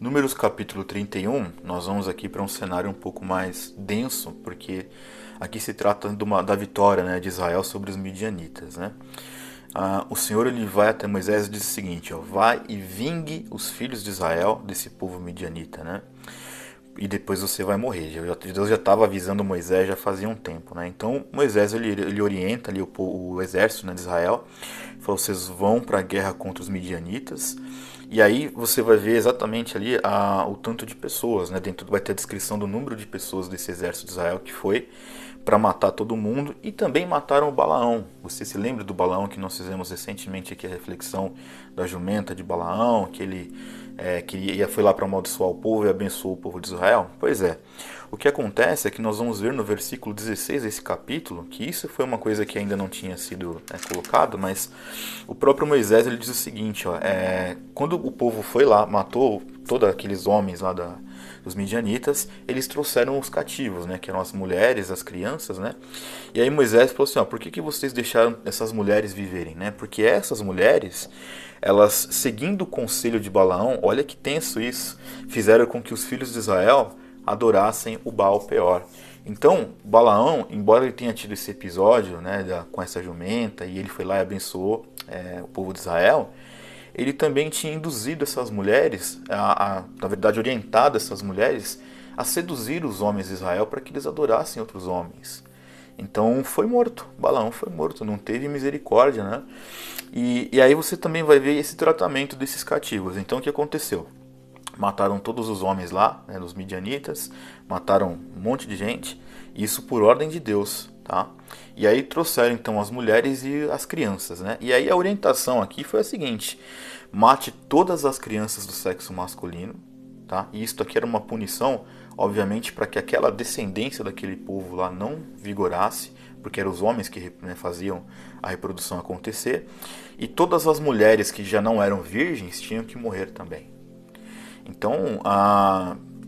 Números capítulo 31, nós vamos aqui para um cenário um pouco mais denso, porque aqui se trata da vitória, né, de Israel sobre os midianitas, né? O Senhor ele vai até Moisés e diz o seguinte, ó, vai e vingue os filhos de Israel desse povo midianita, né? E depois você vai morrer. Deus já estava avisando Moisés já fazia um tempo, né? Então Moisés ele orienta ali o exército, né, de Israel, falou, vocês vão para a guerra contra os midianitas. E aí você vai ver exatamente ali o tanto de pessoas, né? Dentro vai ter a descrição do número de pessoas desse exército de Israel que foi para matar todo mundo e também mataram o Balaão. Você se lembra do Balaão que nós fizemos recentemente aqui a reflexão da jumenta de Balaão, que ele foi lá para amaldiçoar o povo e abençoou o povo de Israel? Pois é. O que acontece é que nós vamos ver no versículo 16 desse capítulo, que isso foi uma coisa que ainda não tinha sido colocado, mas o próprio Moisés ele diz o seguinte, ó, quando o povo foi lá, matou todos aqueles homens lá dos midianitas, eles trouxeram os cativos, né, que eram as mulheres, as crianças, né? E aí Moisés falou assim, ó, por que vocês deixaram essas mulheres viverem, né? Porque essas mulheres, elas, seguindo o conselho de Balaão, olha que tenso isso, fizeram com que os filhos de Israel adorassem o Baal Peor. Então, Balaão, embora ele tenha tido esse episódio, né, com essa jumenta, e ele foi lá e abençoou o povo de Israel, ele também tinha induzido essas mulheres, na verdade orientado essas mulheres, a seduzir os homens de Israel para que eles adorassem outros homens. Então foi morto, Balaão foi morto, não teve misericórdia, né? E aí você também vai ver esse tratamento desses cativos. Então o que aconteceu? Mataram todos os homens lá, né, dos midianitas, mataram um monte de gente, isso por ordem de Deus, tá? E aí trouxeram então as mulheres e as crianças, né? E aí a orientação aqui foi a seguinte: mate todas as crianças do sexo masculino, tá? E isso aqui era uma punição, obviamente, para que aquela descendência daquele povo lá não vigorasse, porque eram os homens que, né, faziam a reprodução acontecer, e todas as mulheres que já não eram virgens tinham que morrer também. Então,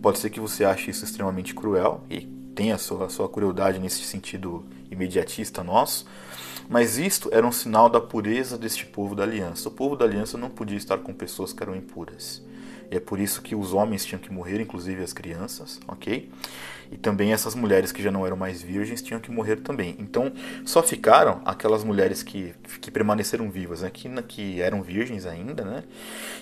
pode ser que você ache isso extremamente cruel e tenha a sua crueldade nesse sentido imediatista nosso, mas isto era um sinal da pureza deste povo da aliança. O povo da aliança não podia estar com pessoas que eram impuras. E é por isso que os homens tinham que morrer, inclusive as crianças, ok? E também essas mulheres que já não eram mais virgens tinham que morrer também. Então, só ficaram aquelas mulheres que permaneceram vivas, né? Que eram virgens ainda, né?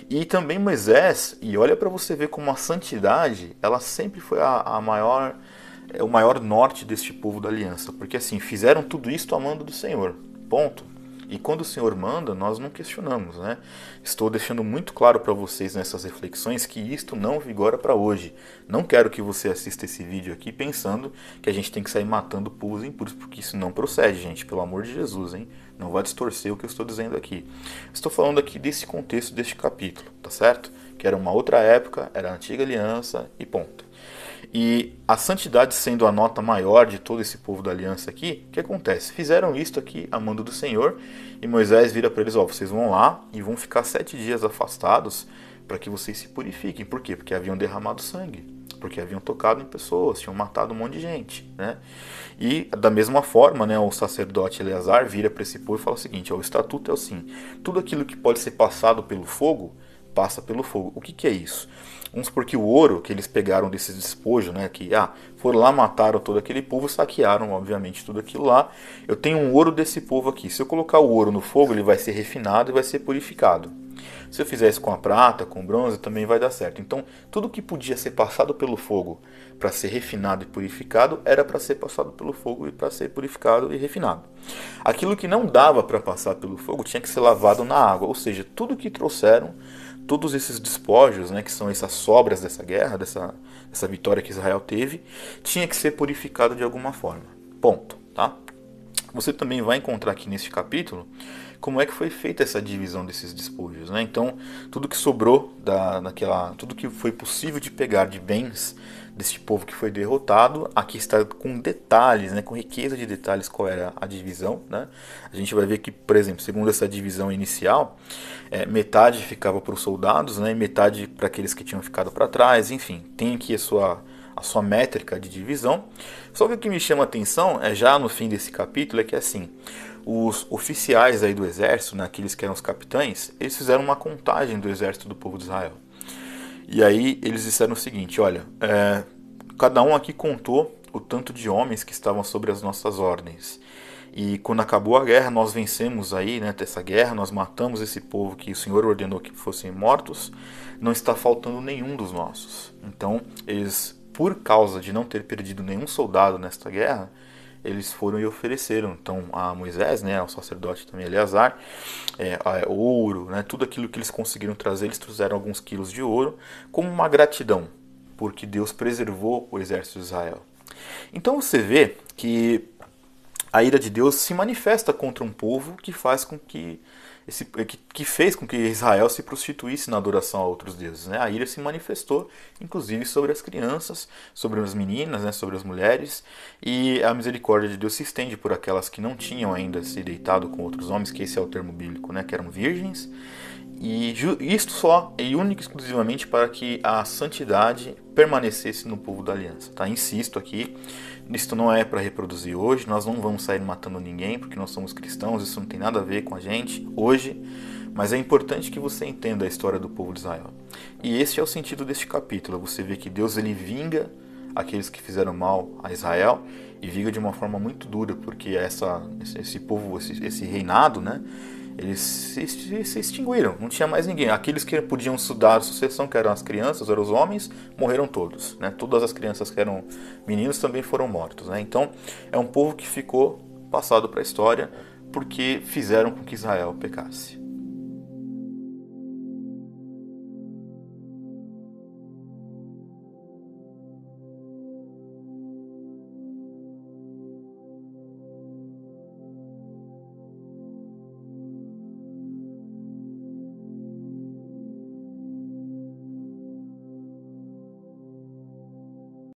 E também Moisés, e olha para você ver como a santidade, ela sempre foi o maior norte deste povo da aliança. Porque assim, fizeram tudo isso amando do Senhor, ponto. E quando o Senhor manda, nós não questionamos, né? Estou deixando muito claro para vocês nessas reflexões que isto não vigora para hoje. Não quero que você assista esse vídeo aqui pensando que a gente tem que sair matando povos impuros, porque isso não procede, gente, pelo amor de Jesus, hein? Não vai distorcer o que eu estou dizendo aqui. Estou falando aqui desse contexto deste capítulo, tá certo? Que era uma outra época, era a antiga aliança e ponto. E a santidade sendo a nota maior de todo esse povo da aliança aqui, o que acontece? Fizeram isto aqui amando do Senhor, e Moisés vira para eles, ó, vocês vão lá e vão ficar 7 dias afastados para que vocês se purifiquem. Por quê? Porque haviam derramado sangue, porque haviam tocado em pessoas, tinham matado um monte de gente, né? E da mesma forma, né, o sacerdote Eleazar vira para esse povo e fala o seguinte, ó, o estatuto é assim, tudo aquilo que pode ser passado pelo fogo, passa pelo fogo. O que é isso? Vamos supor que o ouro que eles pegaram desses despojos, né, que foram lá, mataram todo aquele povo, saquearam, obviamente, tudo aquilo lá. Eu tenho um ouro desse povo aqui. Se eu colocar o ouro no fogo, ele vai ser refinado e vai ser purificado. Se eu fizer isso com a prata, com o bronze, também vai dar certo. Então, tudo que podia ser passado pelo fogo para ser refinado e purificado, era para ser passado pelo fogo e para ser purificado e refinado. Aquilo que não dava para passar pelo fogo tinha que ser lavado na água. Ou seja, tudo que trouxeram, todos esses despojos, né, que são essas sobras dessa guerra, dessa vitória que Israel teve, tinha que ser purificado de alguma forma. Ponto, tá? Você também vai encontrar aqui neste capítulo como é que foi feita essa divisão desses despojos, né? Então, tudo que sobrou tudo que foi possível de pegar de bens deste povo que foi derrotado, aqui está com detalhes, né, com riqueza de detalhes qual era a divisão, né? A gente vai ver que, por exemplo, segundo essa divisão inicial, metade ficava para os soldados, né, e metade para aqueles que tinham ficado para trás, enfim, tem aqui a sua métrica de divisão. Só que o que me chama a atenção é já no fim desse capítulo é que assim, os oficiais aí do exército, né, aqueles que eram os capitães, eles fizeram uma contagem do exército do povo de Israel. E aí eles disseram o seguinte: olha, cada um aqui contou o tanto de homens que estavam sobre as nossas ordens. E quando acabou a guerra, nós vencemos aí, né, dessa guerra, nós matamos esse povo que o Senhor ordenou que fossem mortos, não está faltando nenhum dos nossos. Então, eles, por causa de não ter perdido nenhum soldado nesta guerra, eles foram e ofereceram então a Moisés, né, ao sacerdote também Eleazar, ouro, né, tudo aquilo que eles conseguiram trazer, eles trouxeram alguns quilos de ouro, como uma gratidão, porque Deus preservou o exército de Israel. Então você vê que a ira de Deus se manifesta contra um povo que faz com que fez com que Israel se prostituísse na adoração a outros deuses. Né? A ira se manifestou, inclusive, sobre as crianças, sobre as meninas, né? Sobre as mulheres, e a misericórdia de Deus se estende por aquelas que não tinham ainda se deitado com outros homens, que esse é o termo bíblico, né? Que eram virgens, e isto só e único e exclusivamente para que a santidade permanecesse no povo da aliança. Tá? Insisto aqui, isto não é para reproduzir hoje, nós não vamos sair matando ninguém, porque nós somos cristãos, isso não tem nada a ver com a gente hoje, mas é importante que você entenda a história do povo de Israel. E este é o sentido deste capítulo, você vê que Deus ele vinga aqueles que fizeram mal a Israel, e vinga de uma forma muito dura, porque esse povo, esse reinado, né, eles se extinguiram, não tinha mais ninguém. Aqueles que podiam dar a sucessão, que eram as crianças, eram os homens, morreram todos. Né? Todas as crianças que eram meninos também foram mortos. Né? Então, é um povo que ficou passado para a história porque fizeram com que Israel pecasse.